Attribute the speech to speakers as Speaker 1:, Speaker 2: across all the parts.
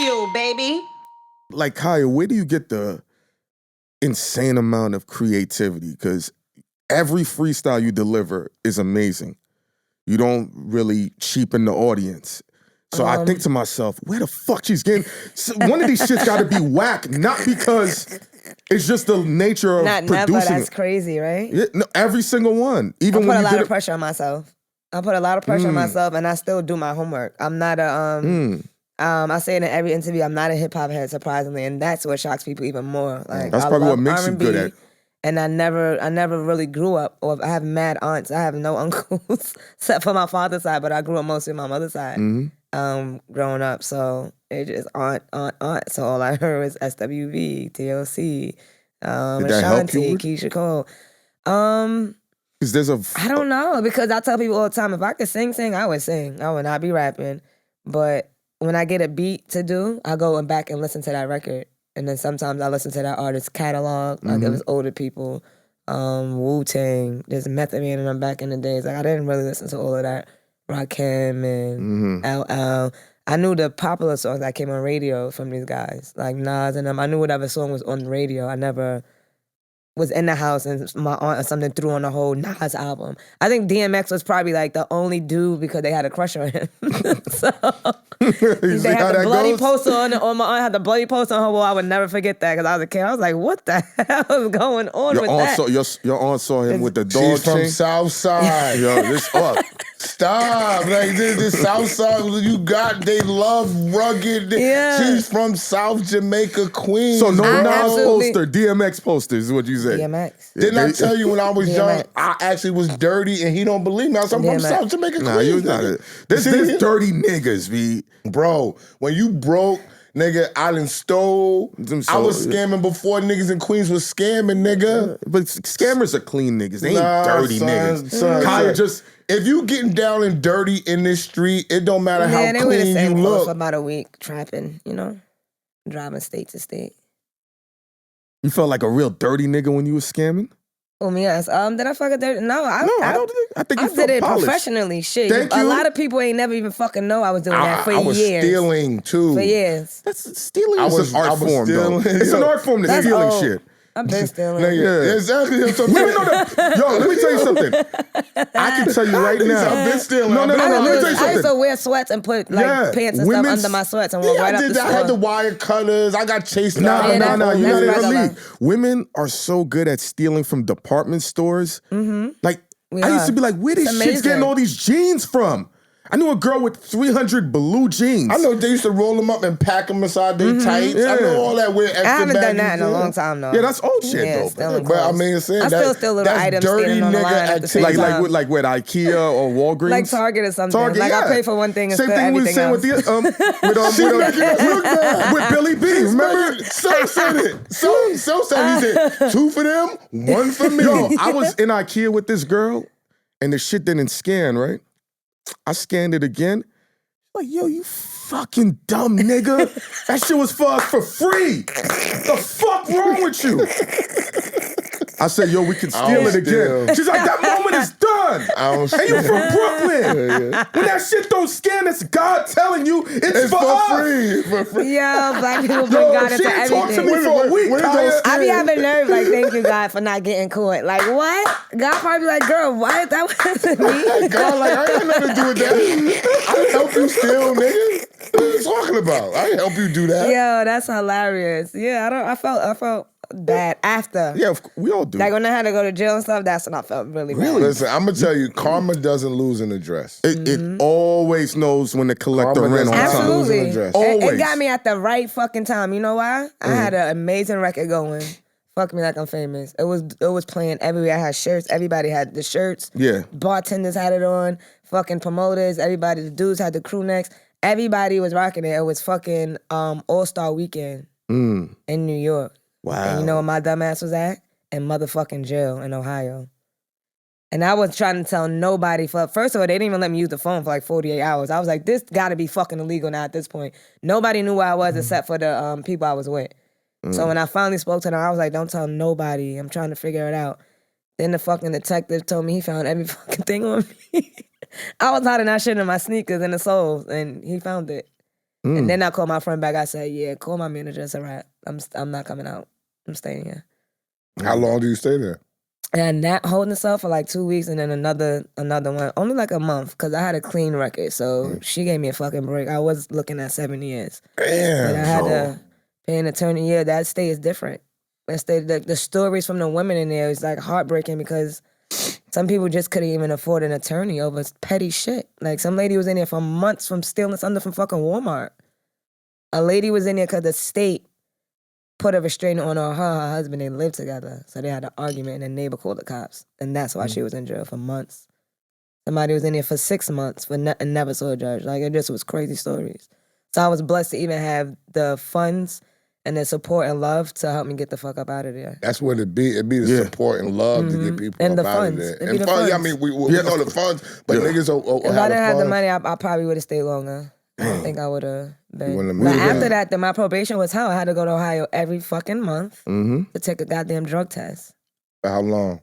Speaker 1: Bagfuel, baby.
Speaker 2: Like, Kyah, where do you get the insane amount of creativity? Because every freestyle you deliver is amazing. You don't really cheapen the audience. So I think to myself, where the fuck she's getting... One of these shit's got to be whack, not because it's just the nature of
Speaker 3: Not
Speaker 2: producing.
Speaker 3: never, that's crazy, right?
Speaker 2: Yeah, no, every single one. Even
Speaker 3: I
Speaker 2: when
Speaker 3: put a
Speaker 2: you
Speaker 3: lot
Speaker 2: did
Speaker 3: of pressure on myself. I put a lot of pressure on myself, and I still do my homework. I'm not a... I say it in every interview, I'm not a hip-hop head, surprisingly, and that's what shocks people even more. Like,
Speaker 2: that's probably what makes you good at.
Speaker 3: And I never really grew up, or I have mad aunts. I have no uncles, except for my father's side, but I grew up mostly on my mother's side. Growing up, so it just aunt. So all I heard was SWV, TLC, Ashanti, Keisha Cole.
Speaker 2: Because there's
Speaker 3: I don't know, because I tell people all the time, if I could sing, I would sing. I would not be rapping. But when I get a beat to do, I go back and listen to that record. And then sometimes I listen to that artist's catalog, like it was older people, Wu-Tang, there's Method Man, and I'm back in the days. Like I didn't really listen to all of that. Rakim and LL. I knew the popular songs that came on radio from these guys, like Nas and them. I knew whatever song was on the radio. I never was in the house and my aunt or something threw on the whole Nas album. I think DMX was probably like the only dude because they had a crush on him. So they had the bloody poster on my aunt had the bloody poster on her wall. I would never forget that because I was a kid. I was like, what the hell is going on with that?
Speaker 2: Your aunt saw him with the dog.
Speaker 4: She's from Southside.
Speaker 2: Yo, this up.
Speaker 4: Stop. Like this Southside you got, they love rugged.
Speaker 3: Yeah.
Speaker 4: She's from South Jamaica, Queens.
Speaker 2: So no Nas poster, DMX poster is what you say.
Speaker 3: DMX.
Speaker 4: Didn't I tell you when I was young, I actually was dirty and he don't believe me. I said, I'm from South Jamaica, Queens.
Speaker 2: Nah, you not it. This dirty niggas, B.
Speaker 4: Bro, when you broke, nigga, I done stole. I was scamming before niggas in Queens was scamming, nigga.
Speaker 2: But scammers are clean niggas. They ain't dirty niggas. Kyah just...
Speaker 4: If you getting down and dirty in this street, it don't matter how
Speaker 3: they were the
Speaker 4: clean
Speaker 3: same
Speaker 4: you look.
Speaker 3: for about a week, trapping, driving state to state.
Speaker 2: You felt like a real dirty nigga when you was scamming?
Speaker 3: Oh, yes. Did I fuck a dirty? No, I
Speaker 2: think you
Speaker 3: did it
Speaker 2: polished.
Speaker 3: Professionally. Shit,
Speaker 2: Thank
Speaker 3: a
Speaker 2: you.
Speaker 3: lot of people ain't never even fucking know I was doing that for years.
Speaker 4: I was stealing too.
Speaker 3: For years.
Speaker 2: Stealing is an art form, though. It's an art form to stealing shit.
Speaker 3: I've been stealing.
Speaker 4: Exactly.
Speaker 2: Yo, let me tell you something. I can tell you right now.
Speaker 4: I've been stealing.
Speaker 2: No, let me tell you
Speaker 3: I used
Speaker 2: something.
Speaker 3: to wear sweats and put pants and stuff under my sweats and walk right up the store.
Speaker 4: I had the wire cutters. I got chased out.
Speaker 2: No, you're not in the
Speaker 3: regular.
Speaker 2: league. Women are so good at stealing from department stores. Like, I used to be like, where these shits getting all these jeans from? I knew a girl with 300 blue jeans.
Speaker 4: I know they used to roll them up and pack them inside their tights.
Speaker 2: Yeah.
Speaker 4: I know all that weird extra
Speaker 3: I haven't done that in a
Speaker 4: baggies.
Speaker 3: long time, though.
Speaker 2: Yeah, that's old shit, though.
Speaker 4: But I mean, saying
Speaker 3: I still steal little items standing on the line at the same time.
Speaker 2: Like with IKEA or Walgreens?
Speaker 3: Like Target or something.
Speaker 2: Target,
Speaker 3: like I pay for one thing and
Speaker 2: same
Speaker 3: steal
Speaker 2: thing we
Speaker 3: everything
Speaker 2: saying
Speaker 3: else.
Speaker 2: with Billy B. Remember?
Speaker 4: So said it. So said he said 2 for them, 1 for me.
Speaker 2: Yo, I was in IKEA with this girl, and the shit didn't scan, right? I scanned it again. Like, yo, you fucking dumb nigga. That shit was for us for free. The fuck wrong with you? I said, yo, we can steal it again. She's like, that moment is done. And you from Brooklyn. When that shit don't scan, it's God telling you it's for us.
Speaker 4: For free.
Speaker 3: Yo, black people bring God into everything.
Speaker 2: Talk to me for a week, Kyah.
Speaker 3: I be having nerves like, thank you, God, for not getting caught. Like, what? God probably be like, girl, why? That wasn't me.
Speaker 4: God, like, I ain't got nothing to do with that. I didn't help you steal, nigga. What are you talking about? I didn't help you do that.
Speaker 3: Yo, that's hilarious. Yeah, I felt bad after.
Speaker 2: Yeah, we all do.
Speaker 3: Like when I had to go to jail and stuff, that's when I felt really bad.
Speaker 4: Listen, I'm going to tell you, karma doesn't lose an address.
Speaker 2: It always knows when to collect the rent on time.
Speaker 3: Absolutely.
Speaker 2: Always.
Speaker 3: It got me at the right fucking time. You know why? I had an amazing record going. Fuck Me Like I'm Famous. It was playing everywhere. I had shirts. Everybody had the shirts.
Speaker 2: Yeah.
Speaker 3: Bartenders had it on. Fucking promoters. Everybody, the dudes had the crew necks. Everybody was rocking it. It was fucking All-Star Weekend in New York.
Speaker 2: Wow.
Speaker 3: And you know where my dumb ass was at? In motherfucking jail in Ohio. And I was trying to tell nobody. First of all, they didn't even let me use the phone for like 48 hours. I was like, this gotta be fucking illegal now at this point. Nobody knew where I was except for the people I was with. So when I finally spoke to them, I was like, don't tell nobody. I'm trying to figure it out. Then the fucking detective told me he found every fucking thing on me. I was hiding that shit in my sneakers and the soles, and he found it. And then I called my friend back. I said, yeah, call my manager. It's a wrap. I'm not coming out. I'm staying here.
Speaker 4: How long do you stay there?
Speaker 3: And that holding itself for like 2 weeks and then another one. Only like a month because I had a clean record. So she gave me a fucking break. I was looking at 7 years.
Speaker 4: Damn.
Speaker 3: But I had to pay an attorney. Yeah, that state is different. That state, the stories from the women in there is like heartbreaking because some people just couldn't even afford an attorney over petty shit. Like some lady was in there for months from stealing something from fucking Walmart. A lady was in there because the state put a restraining on her husband. They lived together. So they had an argument and a neighbor called the cops. And that's why she was in jail for months. Somebody was in there for 6 months and never saw a judge. Like it just was crazy stories. So I was blessed to even have the funds and the support and love to help me get the fuck up out of there.
Speaker 4: That's what it be. It be the support and love to get people
Speaker 3: and
Speaker 4: up
Speaker 3: the
Speaker 4: out
Speaker 3: funds.
Speaker 4: of there.
Speaker 3: And
Speaker 4: And
Speaker 3: funds.
Speaker 4: Yeah, I mean, we know the funds, but niggas will
Speaker 3: If
Speaker 4: have
Speaker 3: I didn't have the
Speaker 4: funds.
Speaker 3: money, I probably would have stayed longer. I don't think I would have been.
Speaker 4: wouldn't have
Speaker 3: But
Speaker 4: moved.
Speaker 3: after that, then my probation was hell. I had to go to Ohio every fucking month to take a goddamn drug test.
Speaker 4: For how long?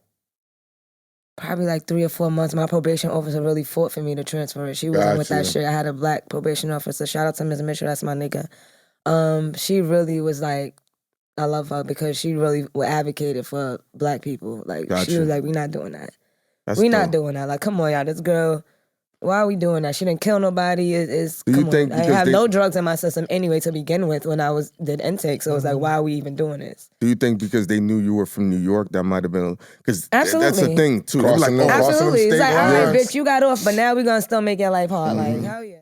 Speaker 3: Probably like 3 or 4 months. My probation officer really fought for me to transfer it. She wasn't with that
Speaker 4: Gotcha.
Speaker 3: shit. I had a black probation officer. Shout out to Ms. Mitchell. That's my nigga. She really was like, I love her because she really advocated for black people. Like she
Speaker 2: Gotcha.
Speaker 3: was like, we not doing that.
Speaker 2: That's
Speaker 3: We
Speaker 2: dope.
Speaker 3: not doing that. Like, come on, y'all. This girl, why are we doing that? She didn't kill nobody.
Speaker 2: Do you
Speaker 3: Come
Speaker 2: think
Speaker 3: on. I
Speaker 2: because
Speaker 3: have
Speaker 2: they-
Speaker 3: no drugs in my system anyway to begin with when I did intake. So it's like, why are we even doing this?
Speaker 2: Do you think because they knew you were from New York, that might have been because that's the
Speaker 3: Absolutely.
Speaker 2: thing too. They be
Speaker 4: Crossing
Speaker 2: like,
Speaker 4: the-
Speaker 2: oh,
Speaker 4: Crossing
Speaker 3: Absolutely. It's
Speaker 4: state
Speaker 3: like, all right,
Speaker 4: lines.
Speaker 3: bitch, you got off, but now we're gonna still make your life hard. Like, hell yeah.